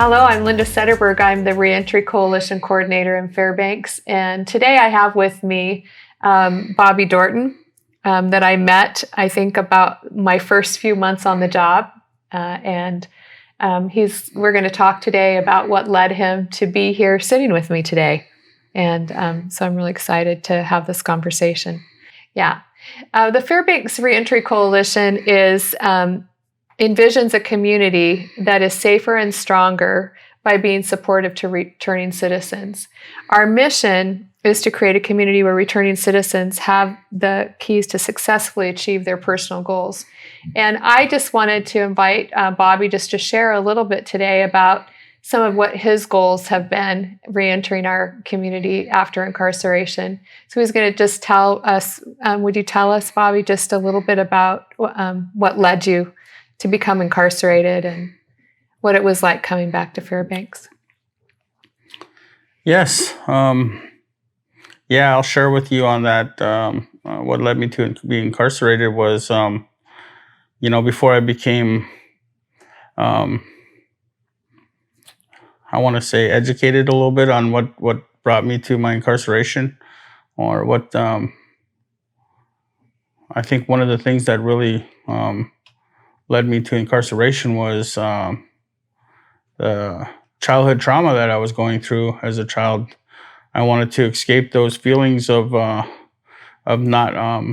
Hello, I'm Linda Sederberg. I'm the Reentry Coalition Coordinator in Fairbanks. And today I have with me Bobby Dorton that I met, I think, about my first few months on the job. We're going to talk today about what led him to be here sitting with me today. And so I'm really excited to have this conversation. Yeah. The Fairbanks Reentry Coalition envisions a community that is safer and stronger by being supportive to returning citizens. Our mission is to create a community where returning citizens have the keys to successfully achieve their personal goals. And I just wanted to invite Bobby just to share a little bit today about some of what his goals have been reentering our community after incarceration. So he's going to just tell us, would you tell us, Bobby, just a little bit about what led you to become incarcerated and what it was like coming back to Fairbanks? Yes. I'll share with you on that. What led me to be incarcerated was, before I became, I want to say, educated a little bit on what brought me to my incarceration, or what I think one of the things that really led me to incarceration was the childhood trauma that I was going through as a child. I wanted to escape those feelings of not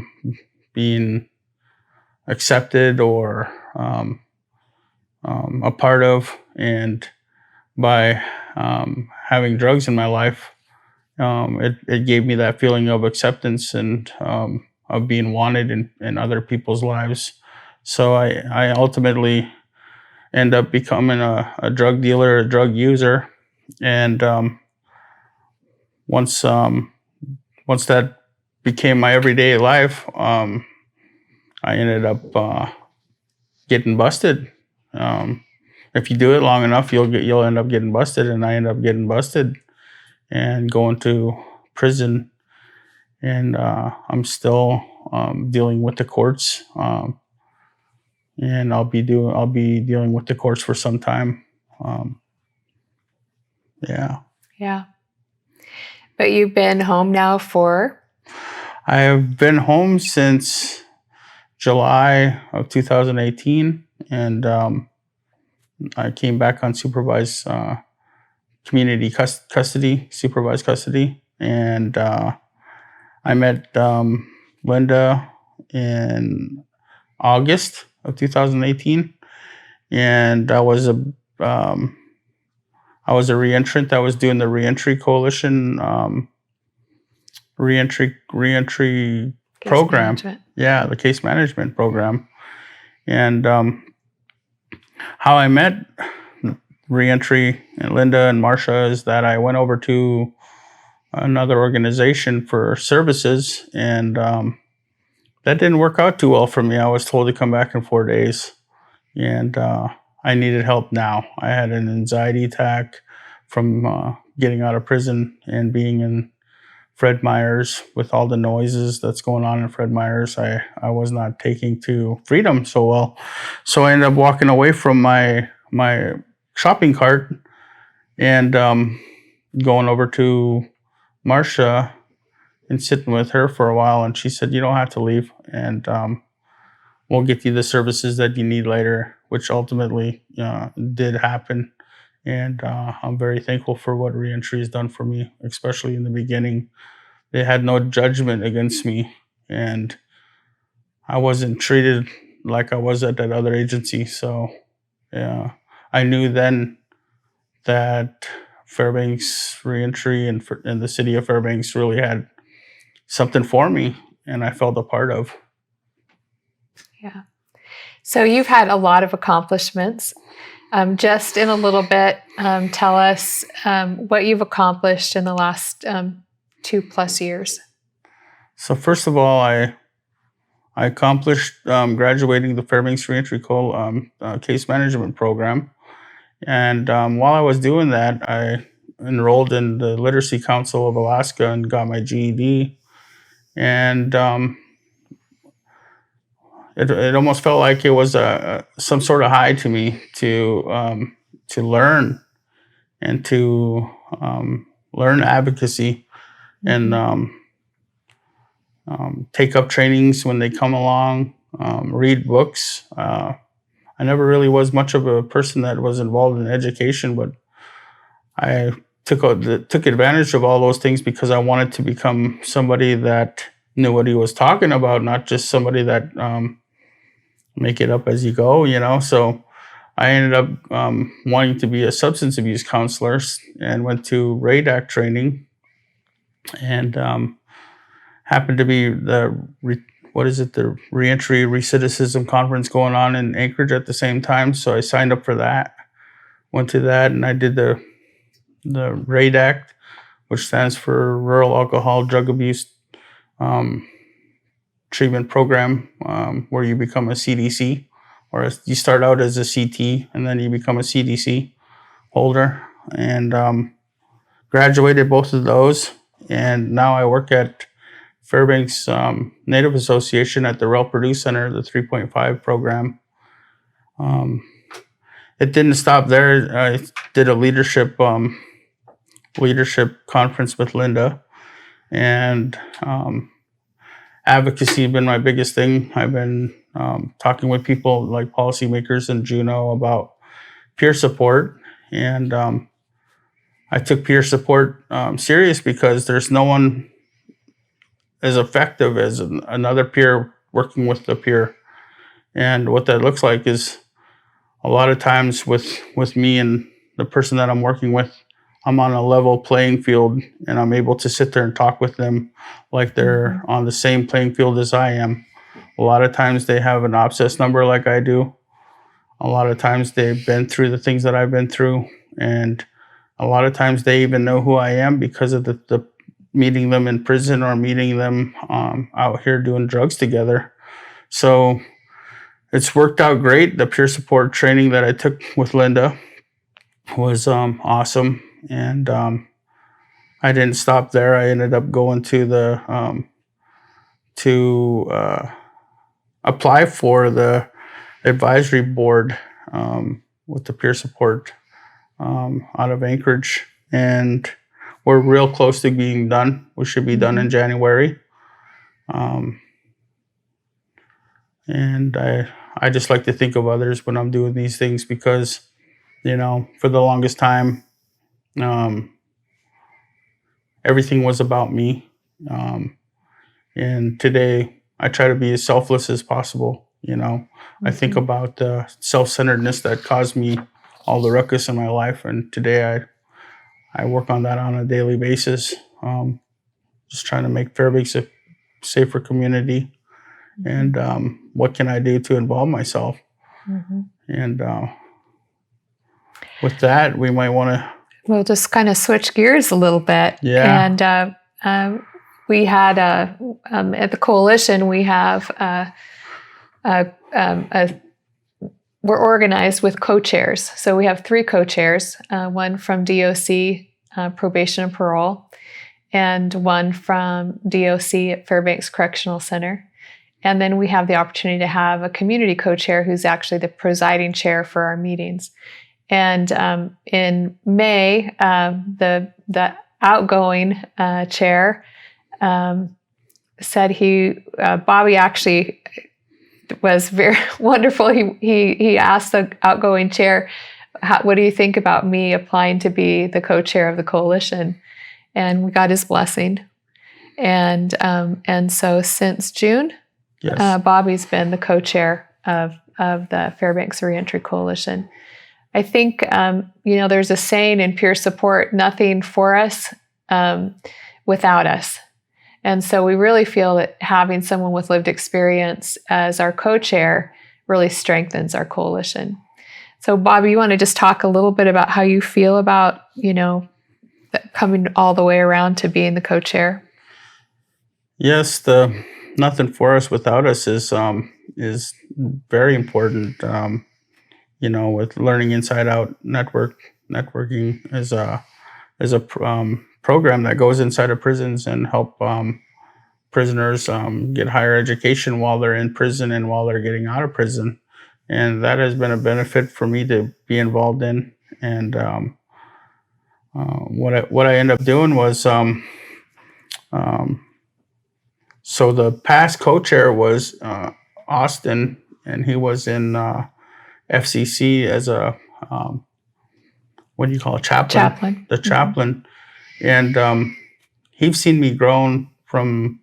being accepted or a part of, and by having drugs in my life, it gave me that feeling of acceptance and of being wanted in other people's lives. So I ultimately end up becoming a drug dealer, a drug user, and once that became my everyday life, I ended up getting busted. If you do it long enough, you'll end up getting busted, and I ended up getting busted and going to prison, and I'm still dealing with the courts. And I'll be dealing with the courts for some time. Yeah. But you've been home now I have been home since July of 2018, and I came back on supervised community custody, supervised custody, and I met Linda in August of 2018, and I was a reentrant that was doing the Reentry Coalition reentry program. Yeah, the case management program. And how I met Reentry and Linda and Marcia is that I went over to another organization for services, and that didn't work out too well for me. I was told to come back in 4 days, and I needed help now. I had an anxiety attack from getting out of prison and being in Fred Meyer's with all the noises that's going on in Fred Meyer's. I was not taking to freedom so well. So I ended up walking away from my shopping cart and going over to Marcia and sitting with her for a while, and she said, "You don't have to leave, and we'll get you the services that you need later," which ultimately did happen. And I'm very thankful for what Reentry has done for me, especially in the beginning. They had no judgment against me, and I wasn't treated like I was at that other agency. So yeah, I knew then that Fairbanks Reentry and the city of Fairbanks really had something for me, and I felt a part of. Yeah. So you've had a lot of accomplishments. Just in a little bit, tell us what you've accomplished in the last 2+ years. So first of all, I accomplished graduating the Fairbanks Reentry case management program. And while I was doing that, I enrolled in the Literacy Council of Alaska and got my GED. And it almost felt like it was some sort of high to me to learn and to learn advocacy and take up trainings when they come along, read books. I never really was much of a person that was involved in education, but I took advantage of all those things because I wanted to become somebody that knew what he was talking about, not just somebody that make it up as you go, So I ended up wanting to be a substance abuse counselor and went to RADAC training, and happened to be the Reentry Recidivism Conference going on in Anchorage at the same time. So I signed up for that, went to that, and I did the RADAC, which stands for Rural Alcohol Drug Abuse Treatment Program, where you become a CDC, or you start out as a CT and then you become a CDC holder, and graduated both of those. And now I work at Fairbanks Native Association at the Rel Purdue Center, the 3.5 program. It didn't stop there. I did a leadership conference with Linda, and advocacy has been my biggest thing. I've been talking with people like policymakers in Juneau about peer support, and I took peer support serious because there's no one as effective as another peer working with the peer. And what that looks like is a lot of times with me and the person that I'm working with, I'm on a level playing field, and I'm able to sit there and talk with them like they're on the same playing field as I am. A lot of times they have an obsess number like I do. A lot of times they've been through the things that I've been through, and a lot of times they even know who I am because of the meeting them in prison or meeting them out here doing drugs together. So it's worked out great. The peer support training that I took with Linda was awesome. And I didn't stop there. I ended up going to the apply for the advisory board with the peer support out of Anchorage, and we're real close to being done. We should be done in January. And I just like to think of others when I'm doing these things, because, for the longest time, everything was about me. And today I try to be as selfless as possible. I think about the self-centeredness that caused me all the ruckus in my life. And today I work on that on a daily basis. Just trying to make Fairbanks a safer community. And what can I do to involve myself? And with that, we might want to... We'll just kind of switch gears a little bit. Yeah. And we had at the coalition, we have we're organized with co-chairs. So we have 3 co-chairs, one from DOC, probation and parole, and one from DOC at Fairbanks Correctional Center. And then we have the opportunity to have a community co-chair who's actually the presiding chair for our meetings. And in May, the outgoing chair said Bobby actually was very wonderful. He asked the outgoing chair, what do you think about me applying to be the co-chair of the coalition? And we got his blessing. And so since June, yes, Bobby's been the co-chair of the Fairbanks Reentry Coalition. I think, there's a saying in peer support, nothing for us without us. And so we really feel that having someone with lived experience as our co-chair really strengthens our coalition. So Bobby, you want to just talk a little bit about how you feel about, coming all the way around to being the co-chair? Yes, the nothing for us without us is very important. With learning inside out networking is a program that goes inside of prisons and help prisoners get higher education while they're in prison and while they're getting out of prison. And that has been a benefit for me to be involved in. And what I ended up doing was so the past co-chair was Austin, and he was in FCC as a what do you call a chaplain? The chaplain, and he's seen me grown from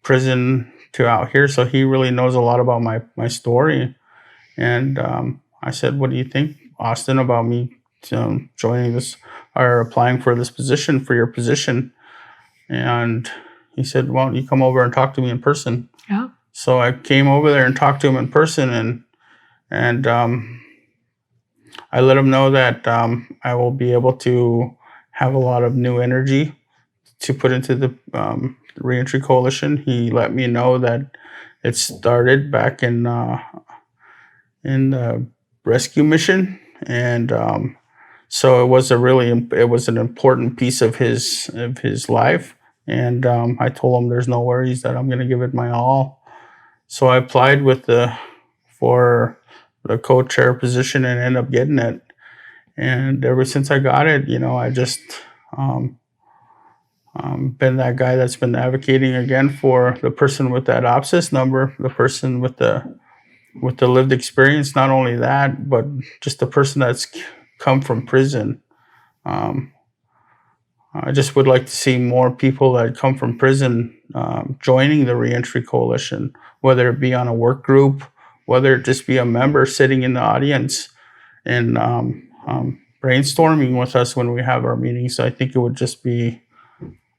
prison to out here, so he really knows a lot about my story. And I said, "What do you think, Austin, about me joining this or applying for this position, for your position?" And he said, "Why don't you come over and talk to me in person?" Yeah. So I came over there and talked to him in person, and I let him know that I will be able to have a lot of new energy to put into the Reentry Coalition. He let me know that it started back in the rescue mission, and so it was an important piece of his life. And I told him there's no worries, that I'm going to give it my all. So I applied for the co-chair position and ended up getting it. And ever since I got it, I just been that guy that's been advocating again for the person with that OPSIS number, the person with the lived experience. Not only that, but just the person that's come from prison. I just would like to see more people that come from prison joining the Reentry Coalition, whether it be on a work group, whether it just be a member sitting in the audience and brainstorming with us when we have our meetings. I think it would just be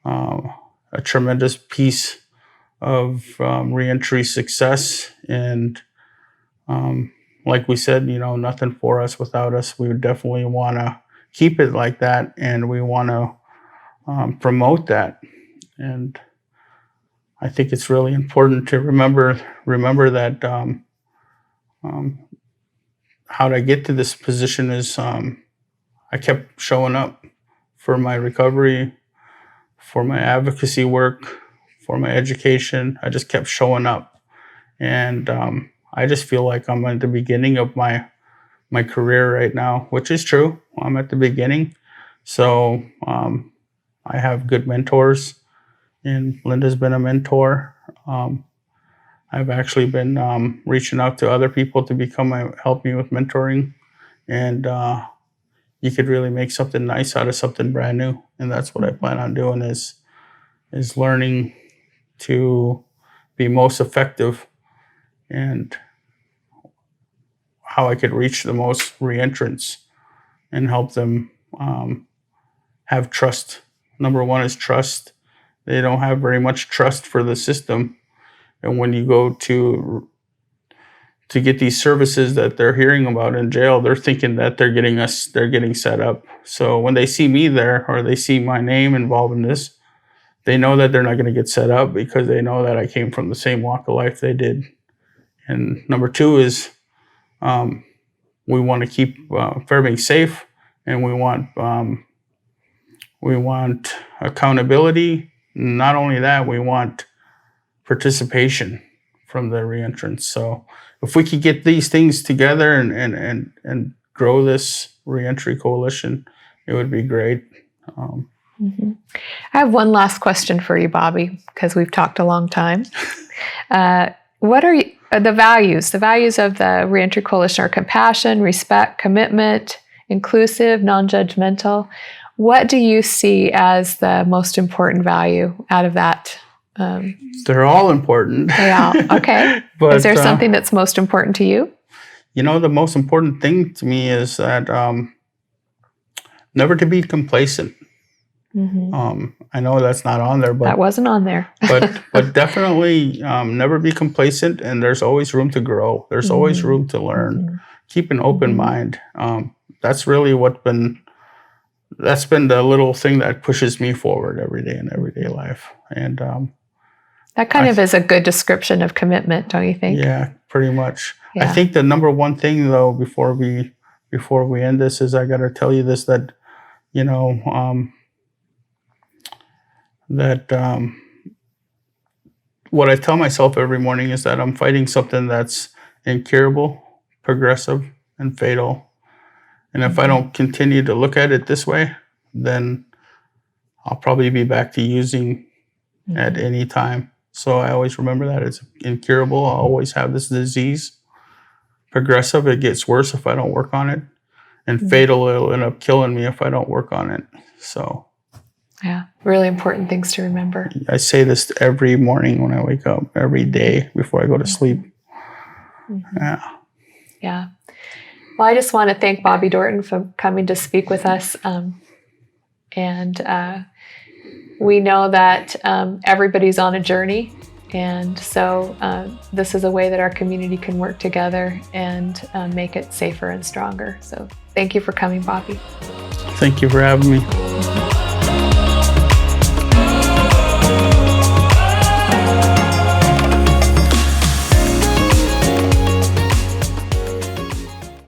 a tremendous piece of Reentry success. And like we said, nothing for us without us. We would definitely want to keep it like that, and we want to promote that. And I think it's really important to remember that how to get to this position is I kept showing up for my recovery, for my advocacy work, for my education. I just kept showing up, and I just feel like I'm at the beginning of my career right now, which is true. I'm at the beginning. So I have good mentors, and Linda's been a mentor. I've actually been reaching out to other people to help me with mentoring, and you could really make something nice out of something brand new. And that's what I plan on doing is learning to be most effective, and how I could reach the most reentrants and help them have trust. Number one is trust. They don't have very much trust for the system. And when you go to get these services that they're hearing about in jail, they're thinking that they're getting set up. So when they see me there, or they see my name involved in this, they know that they're not going to get set up, because they know that I came from the same walk of life they did. And number two is we want to keep Fairbanks safe, and we want accountability. Not only that, we want participation from the reentrants. So if we could get these things together and grow this Reentry Coalition, it would be great. I have one last question for you, Bobby, because we've talked a long time. What are the values? The values of the Reentry Coalition are compassion, respect, commitment, inclusive, non-judgmental. What do you see as the most important value out of that? They're all important. They all, okay. But, is there something that's most important to you? The most important thing to me is that never to be complacent. I know that's not on there, but that wasn't on there. but definitely never be complacent, and there's always room to grow. There's always room to learn. Keep an open mind. That's really that's been the little thing that pushes me forward every day in everyday life. And that kind of is a good description of commitment, don't you think? Yeah, pretty much. Yeah. I think the number one thing, though, before we end this, is I got to tell you this, that what I tell myself every morning is that I'm fighting something that's incurable, progressive, and fatal. And if I don't continue to look at it this way, then I'll probably be back to using at any time. So I always remember that it's incurable. I'll always have this disease. Progressive, it gets worse if I don't work on it. And fatal, it'll end up killing me if I don't work on it. So yeah, really important things to remember. I say this every morning when I wake up, every day before I go to sleep. Yeah. Yeah. Well, I just want to thank Bobby Dorton for coming to speak with us. And we know that everybody's on a journey. And so this is a way that our community can work together and make it safer and stronger. So thank you for coming, Bobby. Thank you for having me.